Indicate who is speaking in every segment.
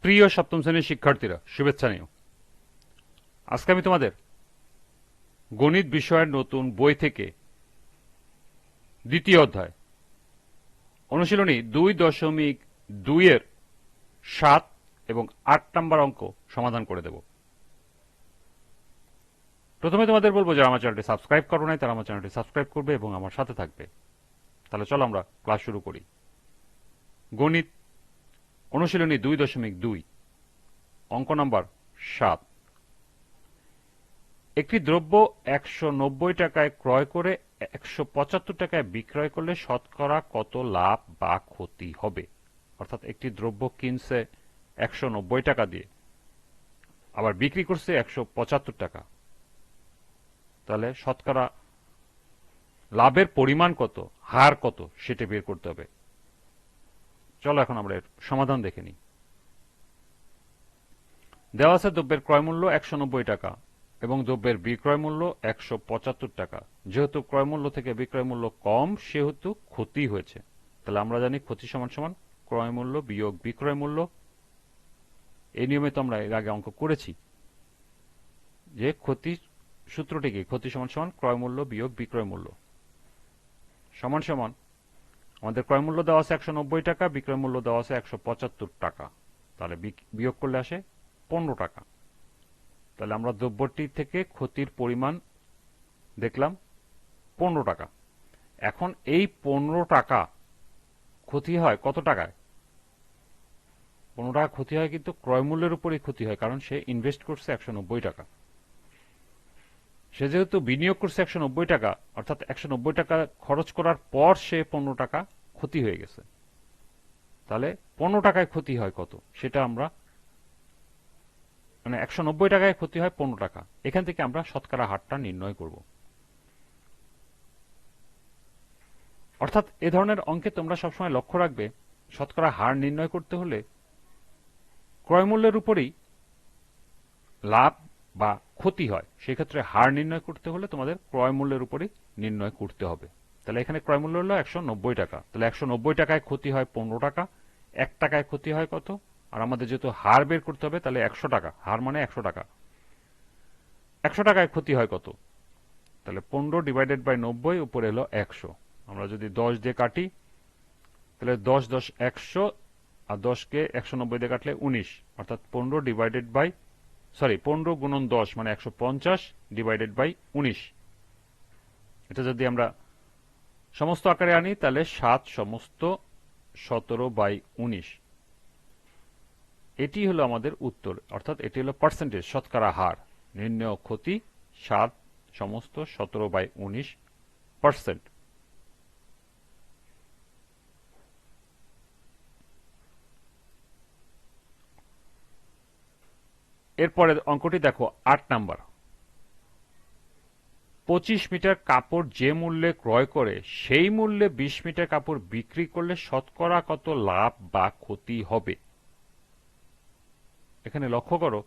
Speaker 1: প্রিয় সপ্তম শ্রেণীর শিক্ষার্থীরা, শুভেচ্ছা নিও। আজকে আমি তোমাদের গণিত বিষয়ের নতুন বই থেকে দ্বিতীয় অধ্যায় অনুশীলনী 2.2 এর 7 এবং 8 নম্বর অঙ্ক সমাধান করে দেব। প্রথমে তোমাদের বলবো, যারা আমার চ্যানেলটি সাবস্ক্রাইব করো নাই তারা আমার চ্যানেলটি সাবস্ক্রাইব করবে এবং আমার সাথে থাকবে। তাহলে চলো আমরা ক্লাস শুরু করি। গণিত অনুশীলনী 2.2 অঙ্ক নম্বর 7। একটি দ্রব্য 190 টাকায় ক্রয় করে 175 টাকায় বিক্রয় করলে শতকরা কত লাভ বা ক্ষতি হবে? অর্থাৎ একটি দ্রব্য কিনছে 190 টাকা দিয়ে, আবার বিক্রি করছে 175 টাকা, তাহলে শতকরা লাভের পরিমাণ কত, হার কত, সেটা বের করতে হবে। চলো এখন আমরা এর সমাধান দেখে নিই। দেওয়া আছে দ্রব্যের ক্রয় মূল্য 190 টাকা এবং দ্রব্যের বিক্রয় মূল্য 175 টাকা। যেহেতু ক্রয় মূল্য থেকে বিক্রয় মূল্য কম, সেহেতু ক্ষতি হয়েছে। তাহলে আমরা জানি ক্ষতি সমান সমান ক্রয় মূল্য বিয়োগ বিক্রয় মূল্য। এই নিয়মে তো আমরা এর আগে অঙ্ক করেছি যে ক্ষতি সূত্রটি কি, ক্ষতি সমান সমান ক্রয় মূল্য বিয়োগ বিক্রয় মূল্য সমান সমান আমাদের ক্রয় মূল্য দেওয়া আছে 190 টাকা, বিক্রয় মূল্য দেওয়া আছে 175 টাকা, তাহলে বিয়োগ করলে আসে 15 টাকা। তাহলে আমরা দ্রব্যটি থেকে ক্ষতির পরিমাণ দেখলাম 15 টাকা। এখন এই 15 টাকা ক্ষতি হয় কত টাকায়? 15 টাকা ক্ষতি হয় কিন্তু ক্রয় মূল্যের উপরই ক্ষতি হয়, কারণ সে ইনভেস্ট করছে 190 টাকা। সে যেহেতু বিনিয়োগ করছে 190 টাকা, অর্থাৎ 190 টাকা খরচ করার পর সে 15 টাকা ক্ষতি হয়ে গেছে। তাহলে 15 টাকায় ক্ষতি হয় কত, সেটা আমরা মানে 190 টাকায় ক্ষতি হয় 15 টাকা। এখান থেকে আমরা শতকরা হারটা নির্ণয় করব। অর্থাৎ এ ধরনের অঙ্কে তোমরা সবসময় লক্ষ্য রাখবে, শতকরা হার নির্ণয় করতে হলে ক্রয় মূল্যের উপরই লাভ বা ক্ষতি হয়। সেক্ষেত্রে হার নির্ণয় করতে হলে তোমাদের ক্রয় মূল্যের উপরই নির্ণয় করতে হবে। তাহলে এখানে ক্রয় মূল্য হলো 190 টাকা, তাহলে 190 টাকায় ক্ষতি হয় 15 টাকা, 1 টাকায় ক্ষতি হয় কত? আর আমাদের যেহেতু হার বের করতে হবে, তাহলে 100 টাকা, হার মানে 100 টাকা। 100 টাকায় ক্ষতি হয় কত? তাহলে 15 ডিভাইডেড বাই 90, উপরে এলো 100। আমরা যদি 10 দিয়ে কাটি, তাহলে 10 10 100, আর 10কে 190 দিয়ে কাটলে 19, অর্থাৎ 15 ডিভাইডেড বাই 15 গুণন 10 মানে 150 ডিভাইডেড বাই 19। এটা যদি আমরা সমস্ত আকারে আনি, তাহলে 7 সমস্ত 17/19। এটি হলো আমাদের উত্তর, অর্থাৎ এটি হলো পার্সেন্টেজ, শতকরা হার। নির্ণেয় ক্ষতি 7 সমস্ত 17/19%। এরপরে অঙ্কটি দেখো, 8 নাম্বার। 25 মিটার কাপড় যে মূল্যে ক্রয় করে সেই মূল্যে 20 মিটার কাপড় বিক্রি করলে শতকরা কত লাভ বা ক্ষতি হবে? এখানে লক্ষ্য করো,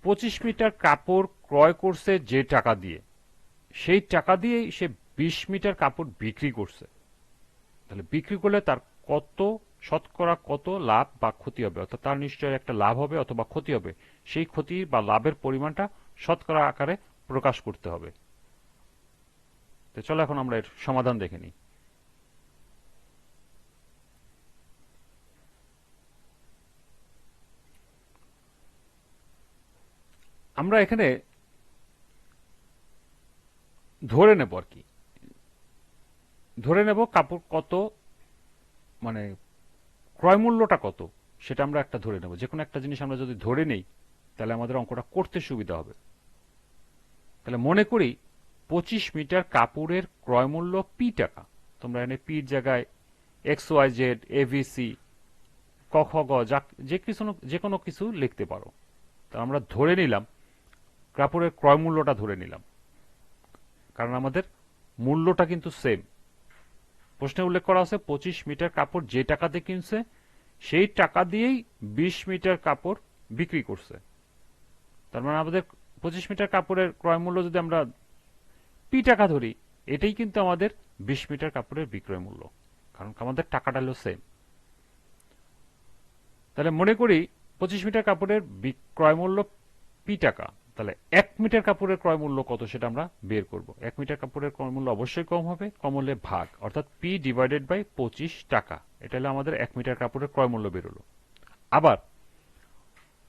Speaker 1: 25 মিটার কাপড় ক্রয় করছে যে টাকা দিয়ে, সেই টাকা দিয়েই সে 20 মিটার কাপড় বিক্রি করছে। তাহলে বিক্রি করলে তার কত, শতকরা কত লাভ বা ক্ষতি হবে? অর্থাৎ তার নিশ্চয়ই একটা লাভ হবে অথবা ক্ষতি হবে। সেই ক্ষতি বা লাভের পরিমাণটা শতকরা আকারে প্রকাশ করতে হবে। তো চলো এখন আমরা এর সমাধান দেখে নিই। আমরা এখানে ধরে নেব আর কি, ধরে নেব কাপড় কত, মানে ক্রয় মূল্যটা কত, সেটা আমরা একটা ধরে নেব। যে কোনো একটা জিনিস আমরা যদি ধরে নেই, তাহলে আমাদের অঙ্কটা করতে সুবিধা হবে। তাহলে মনে করি 25 মিটার কাপড়ের ক্রয় মূল্য পি টাকা। তোমরা এখানে পির জায়গায় XYZ ABC ক খ গ যে কোনো কিছু লিখতে পারো। তা আমরা ধরে নিলাম কাপড়ের ক্রয় মূল্যটা ধরে নিলাম, কারণ আমাদের মূল্যটা কিন্তু সেম। প্রশ্নে উল্লেখ করা আছে 25 মিটার কাপড় যে টাকাতে কিনছে সেই টাকা দিয়েই 20 মিটার কাপড় বিক্রি করছে। তার মানে আমাদের 25 মিটার কাপড়ের ক্রয় মূল্য যদি আমরা পি টাকা ধরি, এটাই কিন্তু আমাদের 20 মিটার কাপড়ের বিক্রয় মূল্য, কারণ আমাদের টাকাটা হলো সেম। তাহলে মনে করি 25 মিটার কাপড়ের বিক্রয় মূল্য পি টাকা। তাহলে 1 মিটার কাপড়ের ক্রয় মূল্য কত সেটা আমরা বের করব। 1 মিটার কাপড়ের ক্রয় মূল্য অবশ্যই কম হবে, কম হলে ভাগ, অর্থাৎ পি ডিভাইডেড বাই 25 টাকা। এটা হলো আমাদের 1 মিটার কাপড়ের ক্রয় মূল্য বেরোলো। আবার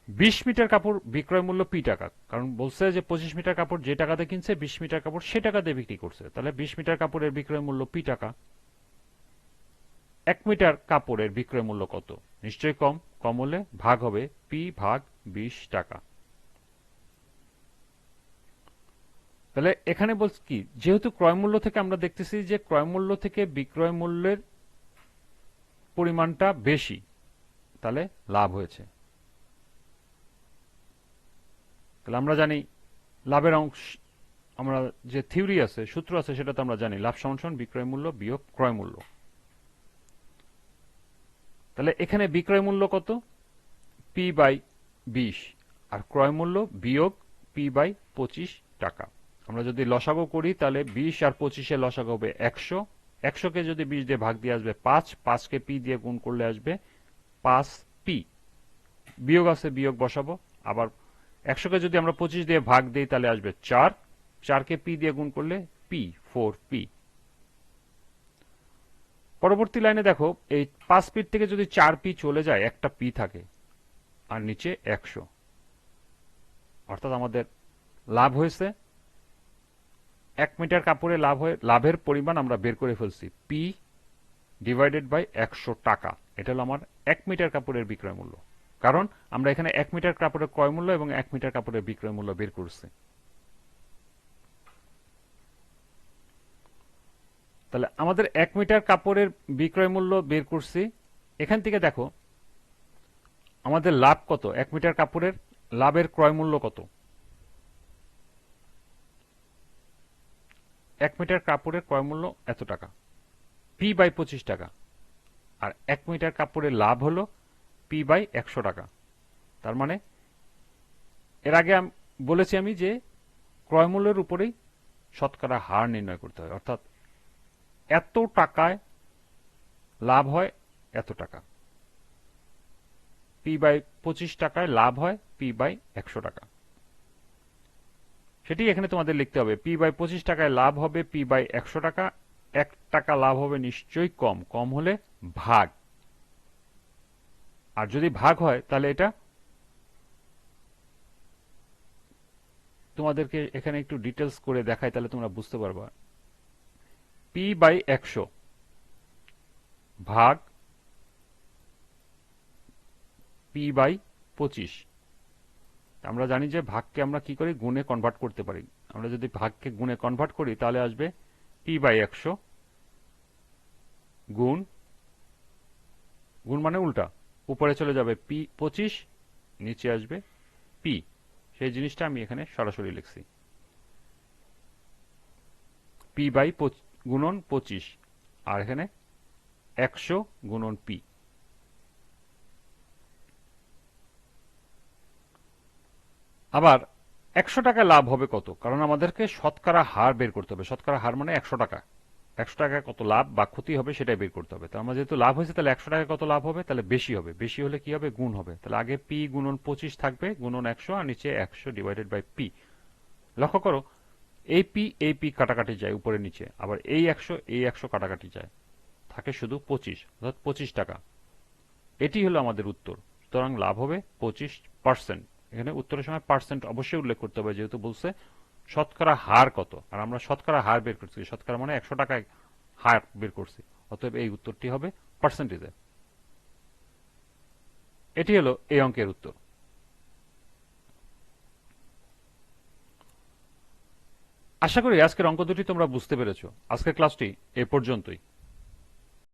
Speaker 1: 20 মিটার কাপড় বিক্রয় মূল্য পি টাকা, কারণ বলছে যে 25 মিটার কাপড় যে টাকাতে কিনছে 20 মিটার কাপড় সে টাকাতে বিক্রি করছে, তাহলে 20 মিটার কাপড়ের বিক্রয় মূল্য পি টাকা। 1 মিটার কাপড়ের বিক্রয় মূল্য কত? নিশ্চয়ই কম, কম হলে ভাগ হবে পি ভাগ 20 টাকা। তাহলে এখানে বলছি কি, যেহেতু ক্রয় মূল্য থেকে আমরা দেখতেছি যে ক্রয় মূল্য থেকে বিক্রয় মূল্যের পরিমাণটা বেশি, তাহলে লাভ হয়েছে। তাহলে আমরা জানি লাভের অংশ, আমরা যে থিওরি আছে, সূত্র আছে, সেটা তো আমরা জানি, লাভ সমান সমান বিক্রয় মূল্য বিয়োগ ক্রয় মূল্য। তাহলে এখানে বিক্রয় মূল্য কত? পি বাই 20 আর ক্রয় মূল্য বিয়োগ পি বাই 25 টাকা। আমরা যদি লসাগু করি তাহলে 20 আর 25 এর লসাগু হবে 100। 100 কে যদি 20 দিয়ে ভাগ দিয়ে আসবে 5, 5 কে পি দিয়ে গুণ করলে আসবে 5 পি। বিয়োগ আছে, বিয়োগ বসাবো। আবার 100 কে যদি আমরা 25 দিয়ে ভাগ দিই তাহলে আসবে 4, 4 কে পি দিয়ে গুণ করলে পি, 4 পি। পরবর্তী লাইনে দেখো, এই 5 পি থেকে যদি 4 পি চলে যায়, একটা পি থাকে আর নিচে 100, অর্থাৎ আমাদের লাভ হয়েছে 1 মিটার কাপড়ে লাভের পরিমাণ আমরা বের করে ফেলছি, পি ডিভাইডেড বাই 100 টাকা। এটা হলো আমার 1 মিটার কাপড়ের বিক্রয় মূল্য, কারণ আমরা এখানে 1 মিটার কাপড়ের ক্রয় মূল্য এবং 1 মিটার কাপড়ের বিক্রয় মূল্য বের করছি। তাহলে আমাদের 1 মিটার কাপড়ের বিক্রয় মূল্য বের করছি। এখান থেকে দেখো আমাদের লাভ কত, 1 মিটার কাপড়ের লাভের ক্রয় মূল্য কত? 1 মিটার কাপড়ের ক্রয় মূল্য এত টাকা, পি বাই 25 টাকা। আর 1 মিটার কাপড়ের লাভ হলো পি বাই 100 টাকা। তার মানে এর আগে বলেছি আমি যে ক্রয় মূল্যের উপরেই শতকরা হার নির্ণয় করতে হয়, অর্থাৎ এত টাকায় লাভ হয় এত টাকা, পি বাই 25 টাকায় লাভ হয় পি বাই 100 টাকা। সেটি এখানে তোমাদের লিখতে হবে, পি বাই 25 টাকায় লাভ হবে পি বাই 100 টাকা। 1 টাকা লাভ হবে নিশ্চয়ই কম, কম হলে ভাগ। আর যদি ভাগ হয় তাহলে এটা তোমাদেরকে এখানে একটু ডিটেলস করে দেখাই, তাহলে তোমরা বুঝতে পারবা। পি বাই 100 ভাগ পি বাই 25। আমরা জানি যে ভাগকে আমরা কি করি, গুণে কনভার্ট করতে পারি। আমরা যদি ভাগকে গুণে কনভার্ট করি তাহলে আসবে পি বাই 100 গুণ, গুণ মানে উল্টা, উপরে চলে যাবে পি 25, নিচে আসবে পি। সেই জিনিসটা আমি এখানে সরাসরি লিখছি, পি বাই গুণন 25 আর এখানে 100 গুণন পি। আবার 100 টাকা লাভ হবে কত, কারণ আমাদেরকে শতকরা হার বের করতে হবে। শতকরা হার মানে 100 টাকা, 100 টাকায় কত লাভ বা ক্ষতি হবে সেটাই বের করতে হবে। তো আমরা যেহেতু লাভ হয়েছে তাহলে 100 টাকায় কত লাভ হবে, তাহলে বেশি হবে। বেশি হলে কি হবে, গুণ হবে। তাহলে আগে পি গুণন 25 থাকবে গুণন 100 আর নিচে 100 ডিভাইডেড বাই পি। লক্ষ্য করো এই পি কাটাকাটি যায় উপরে নিচে, আবার এই 100 কাটাকাটি যায়, থাকে শুধু 25, অর্থাৎ 25 টাকা। এটি হলো আমাদের উত্তর। সুতরাং লাভ হবে 25%। এখানে উত্তরের সময় পার্সেন্ট অবশ্যই উল্লেখ করতে হবে, যেহেতু বলছে শতকরা হার কত, আর আমরা শতকরা হার বের করছি। শতকরা মানে 100 টাকায় হার বের করছি, অতএব এই উত্তরটি হবে পার্সেন্টেজে। এটি হলো এই অঙ্কের উত্তর। আশা করি আজকের অঙ্ক দুটি তোমরা বুঝতে পেরেছো। আজকের ক্লাসটি এ পর্যন্তই।